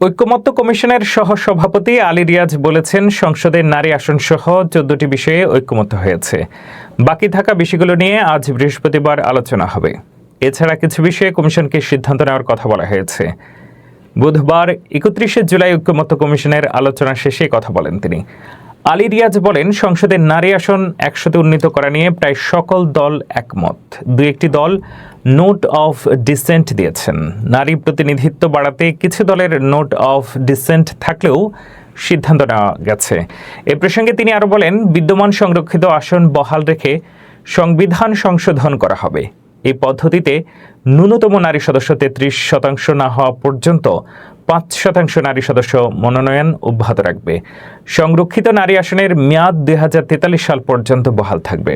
ঐকমত্য কমিশনের সহসভাপতি আলী রিয়াজ বলেছেন, সংসদের নারী আসনসহ ১৪টি বিষয়ে ঐকমত্য হয়েছে। বাকি থাকা বিষয়গুলো নিয়ে আজ বৃহস্পতিবার আলোচনা হবে। এছাড়া কিছু বিষয়ে কমিশনকে সিদ্ধান্ত নেওয়ার কথা বলা হয়েছে। বুধবার ৩১শে জুলাই ঐকমত্য কমিশনের আলোচনা শেষে কথা বলেন তিনি। আলী রিয়াজ বলেন, সংসদের নারী আসন ১০০তে উন্নীত করা নিয়ে প্রায় সকল দল একমত। দুই একটি দল নোট অফ ডিসেন্ট দিয়েছেন। নারী প্রতিনিধিত্ব বাড়াতে কিছু দলের নোট অফ ডিসেন্ট থাকলেও সিদ্ধান্ত নেওয়া গেছে। এ প্রসঙ্গে তিনি আরও বলেন, বিদ্যমান সংরক্ষিত আসন বহাল রেখে সংবিধান সংশোধন করা হবে। এই পদ্ধতিতে ন্যূনতম নারী সদস্য ৩৩% না হওয়া পর্যন্ত ৫% নারী সদস্য মনোনয়ন অব্যাহত রাখবে। সংরক্ষিত নারী আসনের মেয়াদ ২০৪৩ সাল পর্যন্ত বহাল থাকবে।